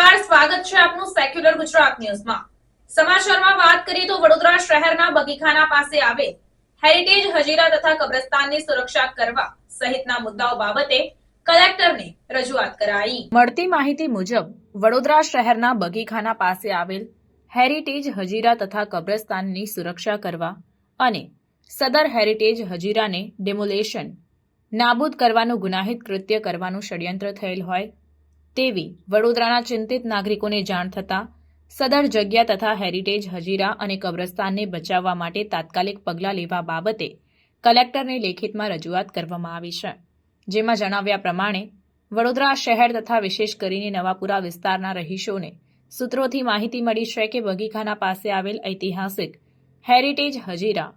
નમસ્કાર, સ્વાગત છે આપનું સેક્યુલર ગુજરાત ન્યૂઝમાં। સમાચારમાં વાત કરીએ તો વડોદરા શહેરના બગીખાના પાસે આવેલ હેરિટેજ હજીરા તથા કબ્રસ્તાનની સુરક્ષા કરવા સહિતના મુદ્દાઓ બાબતે કલેક્ટરને રજૂઆત કરાઈ। મળતી માહિતી મુજબ વડોદરા શહેરના બગીખાના પાસે આવેલ હેરિટેજ હજીરા તથા કબ્રસ્તાનની સુરક્ષા કરવા અને સદર હેરિટેજ હજીરાને ડિમોલેશન નાબૂદ કરવાનું ગુનાહિત કૃત્ય કરવાનું ષડયંત્ર થયેલ હોય તેવી વડોદરાના ચિંતિત નાગરિકોને જાણ થતાં સદર જગ્યા તથા હેરિટેજ હજીરા અને કબ્રસ્તાનને બચાવવા માટે તાત્કાલિક પગલાં લેવા બાબતે કલેક્ટરને લેખિતમાં રજૂઆત કરવામાં આવી છે, જેમાં જણાવ્યા પ્રમાણે વડોદરા શહેર તથા વિશેષ કરીને નવાપુરા વિસ્તારના રહીશોને સૂત્રોથી માહિતી મળી છે કે બગીખાના પાસે આવેલ ઐતિહાસિક હેરિટેજ હજીરા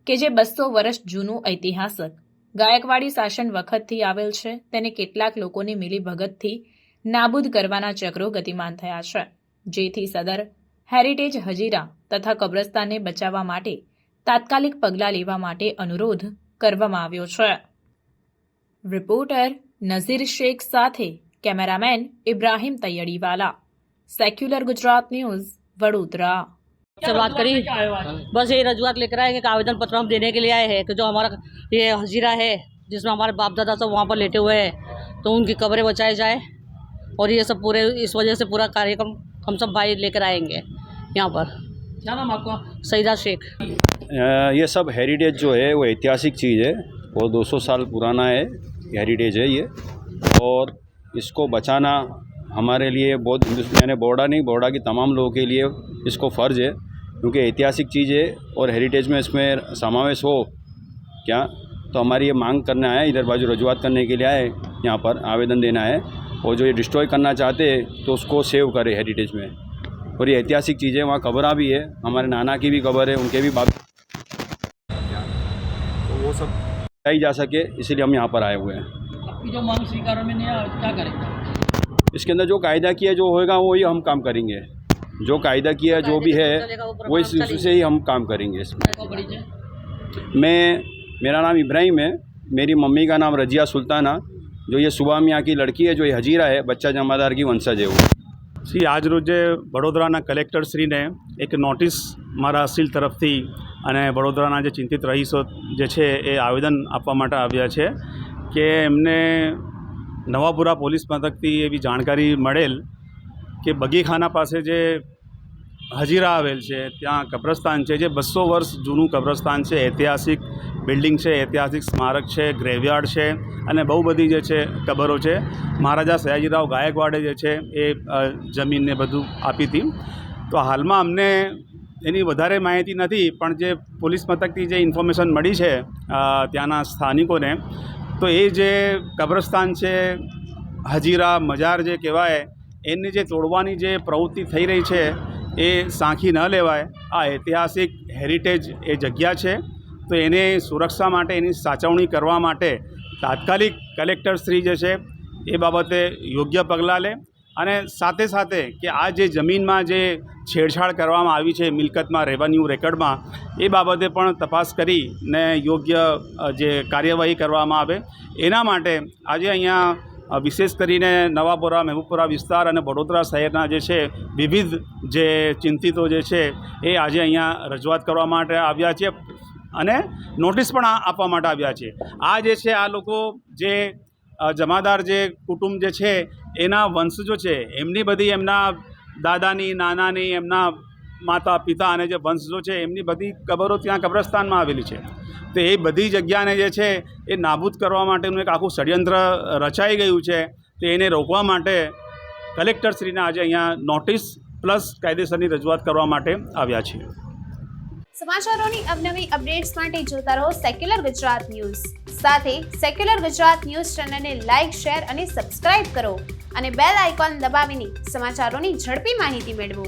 કે જે 200 વર્ષ જૂનું ઐતિહાસિક ગાયકવાડી શાસન વખતથી આવેલ છે, તેને કેટલાક લોકોની મિલીભગતથી નાબૂદ કરવાના ચક્રો ગતિમાન થયા છે, જેથી સદર હેરિટેજ હજીરા તથા કબ્રસ્તાનને બચાવવા માટે તાત્કાલિક પગલાં લેવા માટે અનુરોધ કરવામાં આવ્યો છે। રિપોર્ટર નઝીર શેખ સાથે cameraman Ibrahim Taiyadiwala, secular Gujarat news Vadodara. से बात करी, बस ये रजूआत लेकर आए कि आवेदन पत्र हम देने के लिए आए हैं कि जो हमारा ये हजीरा है जिसमें हमारे बाप दादा सब वहाँ पर लेटे हुए हैं तो उनकी कब्रें बचाई जाए और ये सब पूरे इस वजह से पूरा कार्यक्रम हम सब भाई लेकर आएंगे यहाँ पर। क्या नाम आपका? सईदा शेख। ये सब हेरिटेज जो है वो ऐतिहासिक चीज़ है और 200 साल पुराना है हेरिटेज है ये, और इसको बचाना हमारे लिए बहुत यानी बोर्डा नहीं बोर्डा की तमाम लोगों के लिए इसको फ़र्ज़ है, क्योंकि ऐतिहासिक चीज़ है और हेरिटेज में इसमें समावेश हो क्या, तो हमारी ये मांग करने आए, इधर बाजू रजूआत करने के लिए आए, यहाँ पर आवेदन देना है। और जो ये डिस्ट्रॉय करना चाहते हैं तो उसको सेव करे हेरिटेज में, और ये ऐतिहासिक चीज़ें, वहाँ कब्र भी है, हमारे नाना की भी कब्र है, उनके भी बाप, तो वो सब बताई जा सके, इसीलिए हम यहाँ पर आए हुए हैं। आपकी जो मांग स्वीकार में नहीं आया क्या करेंगे? इसके अंदर जो कायदा किया जो होएगा वही हम काम करेंगे, जो कायदा किया जो भी है वही से ही हम काम करेंगे इसमें। मेरा नाम इब्राहिम है, मेरी मम्मी का नाम रजिया सुल्ताना, जो ये सुबह मियाँ की लड़की है, जो ये हजीरा है, बच्चा जमादार की वंशज है वो। શ્રી આજ રોજે વડોદરાના કલેક્ટરશ્રીને એક નોટિસ મારા અસીલ તરફથી અને વડોદરાના જે ચિંતિત રહીશો જે છે એ આવેદન આપવા માટે આવ્યા છે કે એમને નવાપુરા પોલીસ મથકથી એવી જાણકારી મળેલ કે બગીખાના પાસે જે હજીરા આવેલ છે ત્યાં કબ્રસ્તાન છે, જે 200 વર્ષ જૂનું કબ્રસ્તાન છે, ऐतिहासिक બિલ્ડિંગ છે, ऐतिहासिक સ્મારક છે, ગ્રેવયાર્ડ છે અને બહુ બધી જે છે કબરો છે। મહારાજા સયાજીરાવ ગાયકવાડે જે છે એ જમીનને બધું આપી હતી। તો હાલમાં અમને એની વધારે માહિતી નથી, પણ જે પોલીસ મથકથી જે ઇન્ફોર્મેશન મળી છે ત્યાંના સ્થાનિકોને, તો એ જે કબ્રસ્તાન છે, હજીરા મજાર જે કહેવાય, એને જે તોડવાની જે પ્રવૃત્તિ થઈ રહી છે એ સાંખી ન લેવાય। આ ઐતિહાસિક હેરિટેજ એ જગ્યા છે, તો એને સુરક્ષા માટે એની સાચવણી કરવા માટે તાત્કાલિક કલેક્ટરશ્રી જે છે એ બાબતે યોગ્ય પગલાં લે, અને સાથે સાથે કે આ જે જમીનમાં જે છેડછાડ કરવામાં આવી છે મિલકતમાં, રેવન્યુ રેકર્ડમાં, એ બાબતે પણ તપાસ કરીને યોગ્ય જે કાર્યવાહી કરવામાં આવે। એના માટે આજે અહીંયા વિશેષ કરીને નવાપુરા, મહેબૂબપુરા વિસ્તાર અને વડોદરા શહેરના જે છે વિવિધ જે ચિંતિતો જે છે એ આજે અહીંયા રજૂઆત કરવા માટે આવ્યા છે અને નોટિસ પણ આપવા માટે આવ્યા છે। આ જે છે આ લોકો જે જમાદાર જે કુટુંબ જે છે એના વંશજો છે, એમની બધી એમના દાદાની, નાનાની, એમના માતા પિતા અને જે વંશજો છે એમની બધી કબરો ત્યાં કબ્રસ્તાનમાં આવેલી છે। તો એ બધી જગ્યાને જે છે એ નાબૂદ કરવા માટેનું એક આખું ષડયંત્ર રચાઈ ગયું છે। તો એને રોકવા માટે કલેક્ટરશ્રીને આજે અહીંયા નોટિસ પ્લસ કાયદેસરની રજૂઆત કરવા માટે આવ્યા છીએ। સમાચારોની અવનવી અપડેટ્સ માટે જોતા રહો સેક્યુલર ગુજરાત ન્યૂઝ। સાથે સેક્યુલર ગુજરાત ન્યૂઝ ચેનલને લાઇક, શેર અને સબસ્ક્રાઇબ કરો અને બેલ આઇકોન દબાવીને સમાચારોની ઝડપી માહિતી મેળવો।